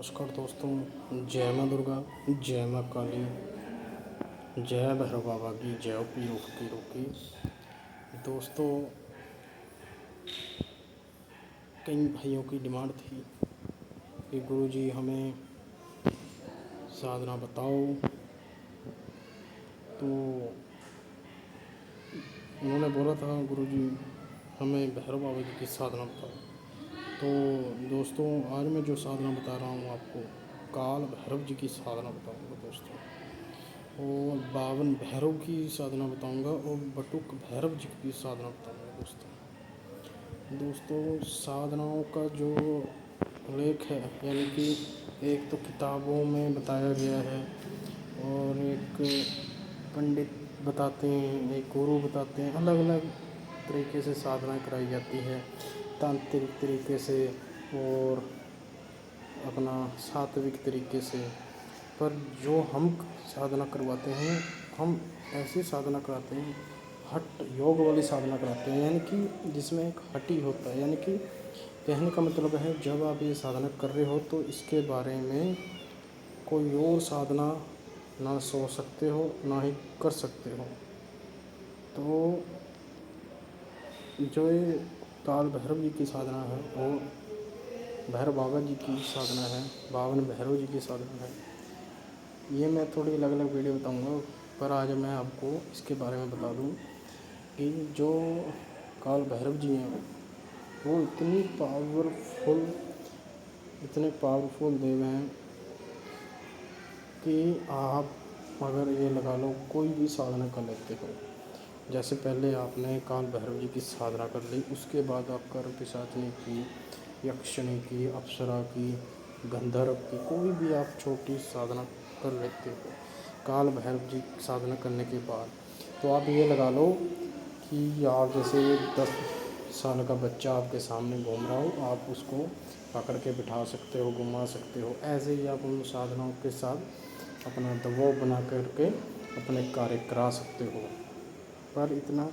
नमस्कार दोस्तों। जय माँ दुर्गा, जय माँ काली, जय भैरव बाबा की, जय ओ पी रोक की रोकी। दोस्तों, कई भाइयों की डिमांड थी कि गुरुजी हमें साधना बताओ। तो उन्होंने बोला था गुरुजी हमें भैरव बाबा जी की साधना बताओ। तो दोस्तों, आज मैं जो साधना बता रहा हूँ आपको, काल भैरव जी की साधना बताऊँगा दोस्तों। और 52 भैरव की साधना बताऊंगा और बटुक भैरव जी की साधना बताऊंगा दोस्तों। साधनाओं का जो लेख है, यानी कि एक तो किताबों में बताया गया है और एक पंडित बताते हैं, एक गुरु बताते हैं। अलग अलग तरीके से साधना कराई जाती है, तांत्रिक तरीके से और अपना सात्विक तरीके से। पर जो हम साधना करवाते हैं, हम ऐसी साधना कराते हैं, हठ योग वाली साधना कराते हैं, यानी कि जिसमें एक हट ही होता है। यानी कि कहने का मतलब है, जब आप ये साधना कर रहे हो तो इसके बारे में कोई और साधना ना सोच सकते हो, ना ही कर सकते हो। तो जो ये काल भैरव जी की साधना है और भैरव बाबा जी की साधना है, 52 भैरव जी की साधना है, ये मैं थोड़ी अलग अलग वीडियो बताऊंगा। पर आज मैं आपको इसके बारे में बता दूं कि जो काल भैरव जी हैं वो इतने पावरफुल देव हैं कि आप अगर ये लगा लो कोई भी साधना कर लेते हो। जैसे पहले आपने काल भैरव जी की साधना कर ली, उसके बाद आप कर पिशाचनी की, यक्षिणी की, अप्सरा की, गंधर्व की, कोई भी आप छोटी साधना कर लेते हो काल भैरव जी की साधना करने के बाद, तो आप ये लगा लो कि आप जैसे 10 साल का बच्चा आपके सामने घूम रहा हो, आप उसको पकड़ के बिठा सकते हो, घुमा सकते हो। ऐसे ही आप उन साधनाओं के साथ अपना दबाव बना करके अपने कार्य करा सकते हो। पर इतना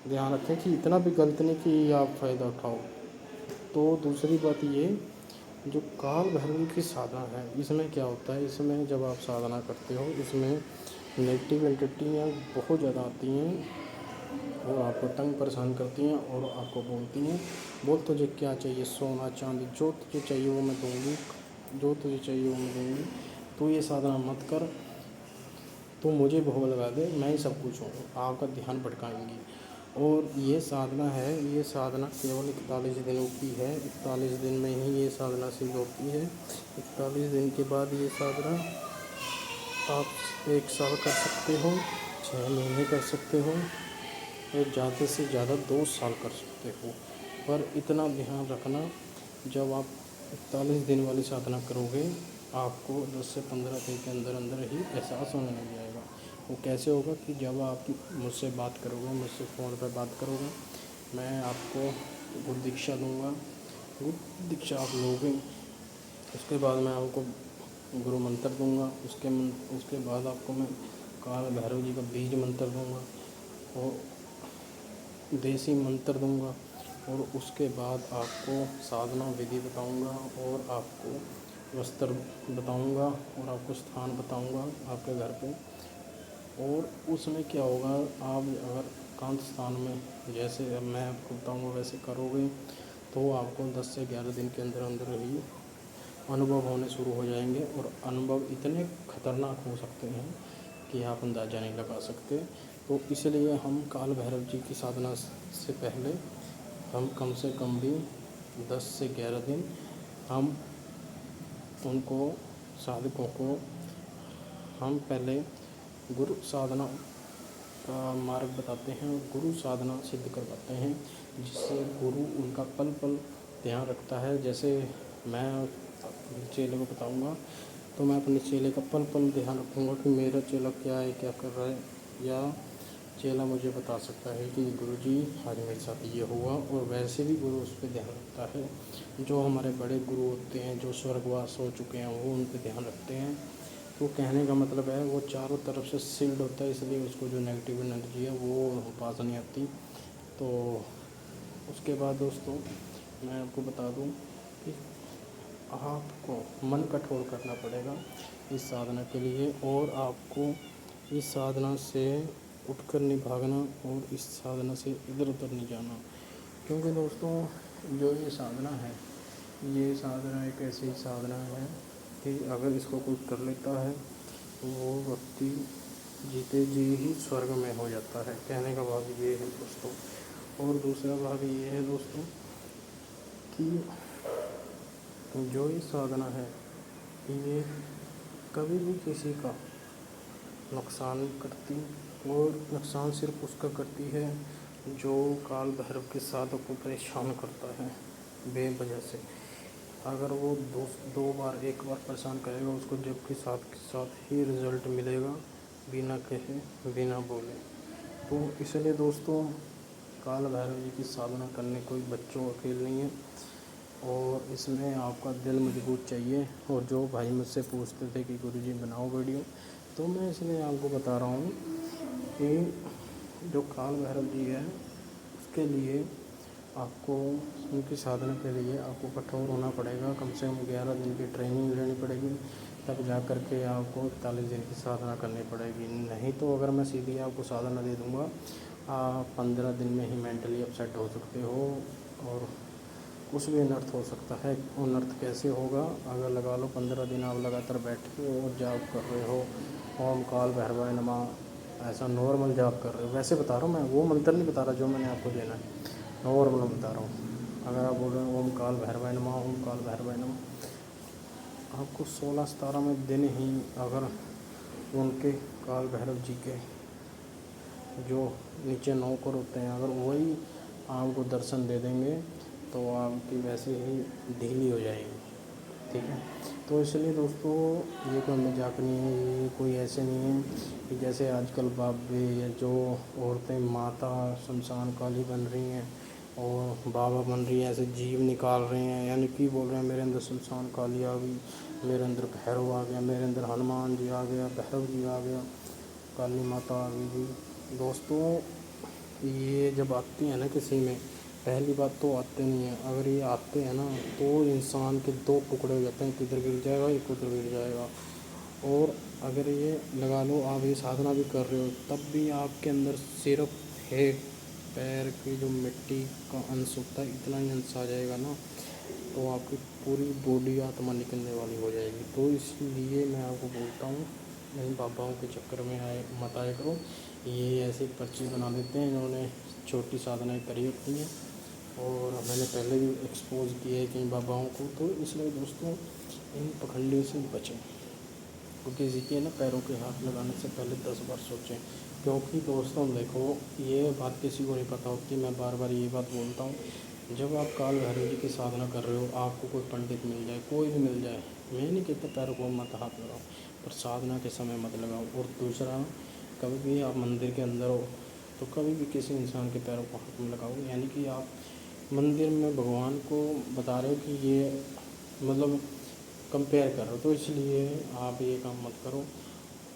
ध्यान रखें कि इतना भी गलत नहीं कि आप फ़ायदा उठाओ। तो दूसरी बात ये, जो काल भैरव की साधना है, इसमें क्या होता है, इसमें जब आप साधना करते हो, इसमें नेगेटिव एंटिटियाँ बहुत ज़्यादा आती हैं और आपको तंग परेशान करती हैं और आपको बोलती हैं, बोल तुझे क्या चाहिए, सोना चांदी, जो तुझे चाहिए वो मैं दूँगी, जो तुझे चाहिए वो मैं दूँगी, तो ये साधना मत कर, तो मुझे भोग लगा दे, मैं ही सब कुछ हूँ। आपका ध्यान भटकाएंगी। और ये साधना है, ये साधना केवल 41 दिनों की है। 41 दिन में ही ये साधना सिद्ध होती है। 41 दिन के बाद ये साधना आप 1 साल कर सकते हो, 6 महीने कर सकते हो और ज़्यादा से ज़्यादा 2 साल कर सकते हो। पर इतना ध्यान रखना, जब आप 41 दिन वाली साधना करोगे, आपको 10 से 15 दिन के अंदर अंदर ही एहसास होने लग जाएगा। वो कैसे होगा कि जब आप मुझसे बात करोगे, मुझसे फ़ोन पर बात करोगे, मैं आपको गुरु दीक्षा दूँगा। गुरु दीक्षा आप लोगे, उसके बाद मैं आपको गुरु मंत्र दूँगा। उसके बाद आपको मैं काल भैरव जी का बीज मंत्र दूँगा और देसी मंत्र दूँगा। और उसके बाद आपको साधना विधि बताऊँगा और आपको वस्त्र बताऊँगा और आपको स्थान बताऊँगा आपके घर पे। और उसमें क्या होगा, आप अगर एकांत स्थान में जैसे अब मैं आपको बताऊँगा वैसे करोगे, तो आपको 10 से 11 दिन के अंदर अंदर ही अनुभव होने शुरू हो जाएंगे। और अनुभव इतने खतरनाक हो सकते हैं कि आप अंदाज़ा नहीं लगा सकते। तो इसलिए हम काल भैरव जी की साधना से पहले हम कम से कम भी 10 से 11 दिन हम उनको, साधकों को, हम पहले गुरु साधना का मार्ग बताते हैं और गुरु साधना सिद्ध करवाते हैं, जिससे गुरु उनका पल पल ध्यान रखता है। जैसे मैं अपने चेले को बताऊंगा, तो मैं अपने चेले का पल पल ध्यान रखूंगा कि मेरा चेला क्या है, क्या कर रहा है। या चेला मुझे बता सकता है कि गुरुजी आज मेरे साथ ये हुआ, और वैसे भी गुरु उस पर ध्यान रखता है। जो हमारे बड़े गुरु होते हैं, जो स्वर्गवास हो चुके हैं, वो उन पर ध्यान रखते हैं। तो कहने का मतलब है, वो चारों तरफ से सील्ड होता है, इसलिए उसको जो नेगेटिव एनर्जी है वो पास नहीं आती। तो उसके बाद दोस्तों, मैं आपको बता दूं कि आपको मन कठोर करना पड़ेगा इस साधना के लिए, और आपको इस साधना से उठकर नहीं भागना और इस साधना से इधर उधर नहीं जाना। क्योंकि दोस्तों जो ये साधना है, ये साधना एक ऐसी साधना है कि अगर इसको कोई कर लेता है तो वो व्यक्ति जीते जी ही स्वर्ग में हो जाता है। कहने का भाव ये है दोस्तों। और दूसरा भाव ये है दोस्तों कि जो ये साधना है ये कभी भी किसी का नुकसान नहीं करती, और नुकसान सिर्फ उसका करती है जो काल भैरव के साधक को परेशान करता है बेवजह से। अगर वो दो बार एक बार परेशान करेगा उसको जब के साथ ही रिज़ल्ट मिलेगा, बिना कहे बिना बोले। तो इसलिए दोस्तों काल भैरव जी की साधना करने कोई बच्चों का खेल नहीं है, और इसमें आपका दिल मजबूत चाहिए। और जो भाई मुझसे पूछते थे कि गुरुजी बनाओ वीडियो, तो मैं इसलिए आपको बता रहा हूँ कि जो काल भैरव जी है उसके लिए आपको, उनकी साधना के लिए आपको कठोर होना पड़ेगा। कम से कम 11 दिन की ट्रेनिंग लेनी पड़ेगी, तब जा कर के आपको 41 दिन की साधना करनी पड़ेगी। नहीं तो अगर मैं सीधी आपको साधना दे दूँगा, आप 15 दिन में ही मेंटली अपसेट हो सकते हो और कुछ भी अनर्थ हो सकता है। अनर्थ कैसे होगा? अगर लगा लो 15 दिन आप लगातार बैठे हो और जाप कर रहे हो, ओम काल भैरवाय नमः, ऐसा नॉर्मल जाप कर रहे हो, वैसे बता रहा हूँ मैं, वो मंत्र नहीं बता रहा जो मैंने आपको देना है, नॉर्मल बता रहा हूँ। अगर आप बोल रहे हो ओम काल भैरवाय नमः, ओम काल भैरवाय नमः, आपको 16-17 में दिन ही अगर उनके काल भैरव जी के जो नीचे नौकर होते हैं अगर वही आपको दर्शन दे देंगे तो आपकी वैसे ही ढीली हो जाएगी। ठीक है, तो इसलिए दोस्तों ये कोई मजाक नहीं है, ये कोई ऐसे नहीं है कि जैसे आजकल बाबे या जो औरतें माता शमशान काली बन रही हैं और बाबा बन रही हैं, ऐसे जीव निकाल रहे हैं, यानी कि बोल रहे हैं मेरे अंदर शमशान काली आ गई, मेरे अंदर भैरव आ गया, मेरे अंदर हनुमान जी आ गया, भैरव जी आ गया, काली माता आ गई जी। दोस्तों ये जब आती है ना किसी में, पहली बात तो आते नहीं हैं, अगर ये आते हैं ना तो इंसान के दो टुकड़े हो जाते हैं, एक इधर गिर जाएगा एक उधर गिर जाएगा। और अगर ये लगा लो आप ये साधना भी कर रहे हो तब भी आपके अंदर सिर्फ है पैर की जो मिट्टी का अंश होता है इतना ही अंश आ जाएगा ना, तो आपकी पूरी बॉडी आत्मा निकलने वाली हो जाएगी। तो इसलिए मैं आपको बोलता हूँ नहीं बाबाओं के चक्कर में मत आया करो। ये ऐसी पर्ची बना देते हैं इन्होंने, छोटी साधनाएँ करी होती हैं और मैंने पहले भी एक्सपोज किया है कई बाबाओं को। तो इसलिए दोस्तों इन पखंडियों से बचें, तो किसी के ना पैरों के हाथ लगाने से पहले 10 बार सोचें। क्योंकि दोस्तों देखो ये बात किसी को नहीं पता होती, मैं बार बार ये बात बोलता हूँ, जब आप काल भैरव जी की साधना कर रहे हो आपको कोई पंडित मिल जाए, कोई भी मिल जाए, मैं नहीं कहता पैरों को मत हाथ लगाओ, पर साधना के समय मत लगाओ। और दूसरा, कभी भी आप मंदिर के अंदर हो तो कभी भी किसी इंसान के पैरों को हाथ में लगाओ, यानी कि आप मंदिर में भगवान को बता रहे हो कि ये मतलब कंपेयर कर रहे हो, तो इसलिए आप ये काम मत करो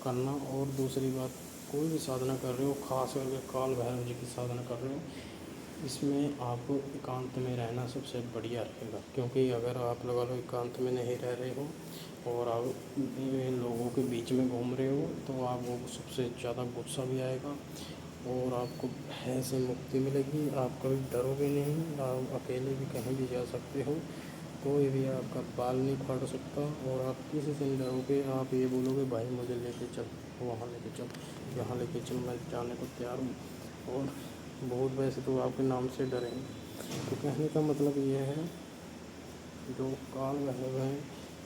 करना। और दूसरी बात, कोई भी साधना कर रहे हो, खास करके काल भैरव जी की साधना कर रहे हो, इसमें आपको एकांत में रहना सबसे बढ़िया रहेगा। क्योंकि अगर आप लगा लो एकांत में नहीं रह रहे हो और आप लोगों के बीच में घूम रहे हो तो आपको सबसे ज़्यादा गुस्सा भी आएगा और आपको भय से मुक्ति मिलेगी। आप कभी डरोगे नहीं, आप अकेले भी कहीं भी जा सकते हो, कोई भी आपका बाल नहीं फाड़ सकता और आप किसी से नहीं डरोगे। आप ये बोलोगे भाई मुझे लेके चल, वहाँ लेके चल, यहाँ लेके चल, मैं जाने को तैयार हूँ। और बहुत वैसे तो आपके नाम से डरेंगे। तो कहने का मतलब ये है जो काल भैरव हैं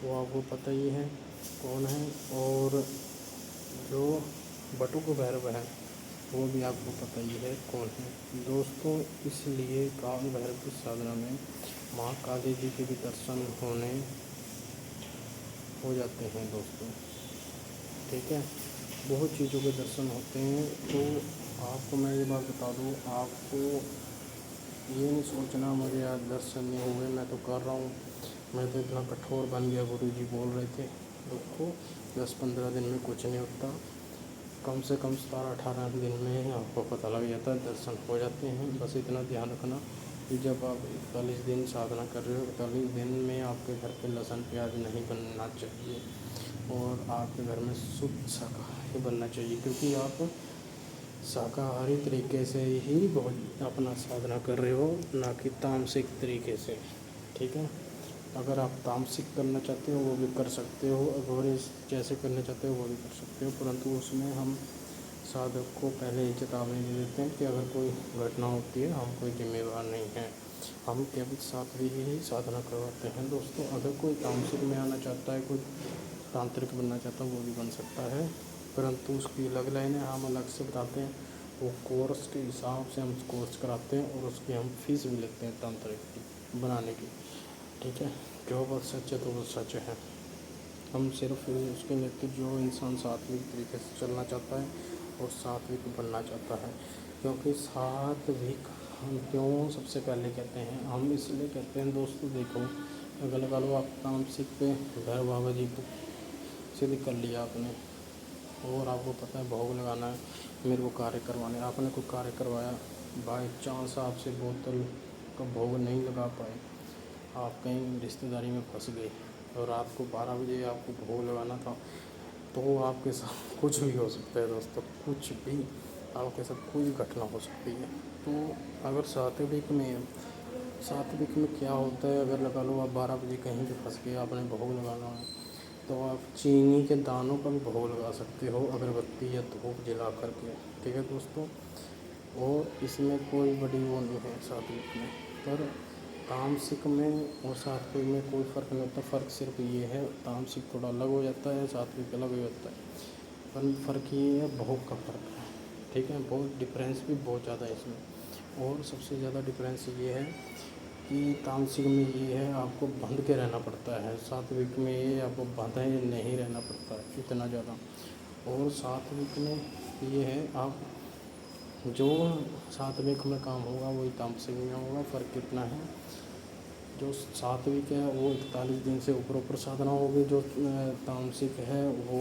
वो आपको पता ही है कौन है, और जो बटुक भैरव हैं वो भी आपको पता ही है कौन है। दोस्तों इसलिए काल भैरव की साधना में माँ काली जी के भी दर्शन हो जाते हैं दोस्तों। ठीक है, बहुत चीज़ों के दर्शन होते हैं। तो आपको मैं ये बात बता दूँ, आपको ये नहीं सोचना मुझे आज दर्शन नहीं हुए मैं तो कर रहा हूँ, मैं तो इतना कठोर बन गया, गुरु जी बोल रहे थे। देखो 10-15 दिन में कुछ नहीं होता, कम से कम 17-18 दिन में आपको पता लग जाता है, दर्शन हो जाते हैं। बस इतना ध्यान रखना कि जब आप 41 दिन साधना कर रहे हो, 41 दिन में आपके घर पे लहसुन प्याज नहीं बनना चाहिए और आपके घर में शुद्ध शाकाहारी बनना चाहिए, क्योंकि आप शाकाहारी तरीके से ही बहुत अपना साधना कर रहे हो, ना कि तामसिक तरीके से। ठीक है, अगर आप तामसिक करना चाहते हो वो भी कर सकते हो, अगर इस जैसे करना चाहते हो वो भी कर सकते हो, परंतु उसमें हम साधक को पहले ही चेतावनी दे देते हैं कि अगर कोई घटना होती है हम कोई जिम्मेवार नहीं हैं, हम केवल सात्विक ही साधना करवाते हैं दोस्तों। अगर कोई तामसिक में आना चाहता है, कोई तांत्रिक बनना चाहता है, वो भी बन सकता है, परंतु उसकी अलग लाइन है, हम अलग से बताते हैं। वो कोर्स के हिसाब से हम कोर्स कराते हैं और उसकी हम फीस भी लेते हैं तांत्रिक की बनाने की। ठीक है, जो बात सच है तो वो सच है। हम सिर्फ उसके लेते जो इंसान सात्विक तरीके से चलना चाहता है और सात्विक बनना चाहता है, क्योंकि सात्विक हम क्यों सबसे पहले कहते हैं, हम इसलिए कहते हैं दोस्तों। देखो, अगर लगा लो आप तामसिक पे भैरव बाबा जी को सिद्ध कर लिया आपने, और आपको पता है भोग लगाना है, मेरे को कार्य करवाने, आपने कोई कार्य करवाया, बाई चांस आपसे बोतल का भोग नहीं लगा पाए, आप कहीं रिश्तेदारी में फंस गए और रात को 12 बजे आपको भोग लगाना था, तो आपके साथ कुछ भी हो सकता है दोस्तों, कुछ भी आपके साथ कोई घटना हो सकती है। तो अगर सात्विक में क्या होता है, अगर लगा लो आप 12 बजे कहीं भी फंस गए, आपने भोग लगाना है, तो आप चीनी के दानों का भी भोग लगा सकते हो, अगरबत्ती या धूप जला करके। ठीक है दोस्तों, और इसमें कोई बड़ी वो नहीं है सात्विक में। पर तामसिक में और सात्विक में कोई फ़र्क नहीं होता, फ़र्क सिर्फ ये है, तामसिक थोड़ा अलग हो जाता है, सात्विक अलग हो जाता है, पर फ़र्क ये है भोग का फ़र्क है। ठीक है, बहुत डिफरेंस भी बहुत ज़्यादा है इसमें। और सबसे ज़्यादा डिफरेंस ये है कि तामसिक में ये है आपको बंध के रहना पड़ता है, सात्विक में ये आपको बंधे नहीं रहना पड़ता है इतना ज़्यादा। और सात्विक में ये है आप जो सात्विक में काम होगा वही तामसिक में होगा, फ़र्क कितना है। जो सात्विक है वो 41 दिन से ऊपर साधना होगी, जो तामसिक है वो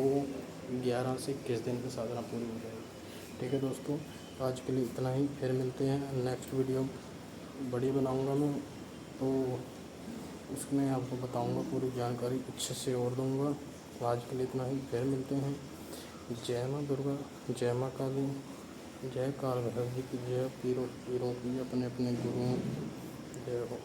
11 से 21 दिन की साधना पूरी हो जाएगी। ठीक है दोस्तों, आज के लिए इतना ही, फिर मिलते हैं नेक्स्ट वीडियो बड़ी बनाऊंगा मैं, तो उसमें आपको बताऊंगा, पूरी जानकारी अच्छे से और दूंगा। तो आज के लिए इतना ही, फिर मिलते हैं। जय माँ दुर्गा, जय माँ काली, जय काल भैरव जी की, जय पीरों की, अपने अपने गुरुओं की जय हो।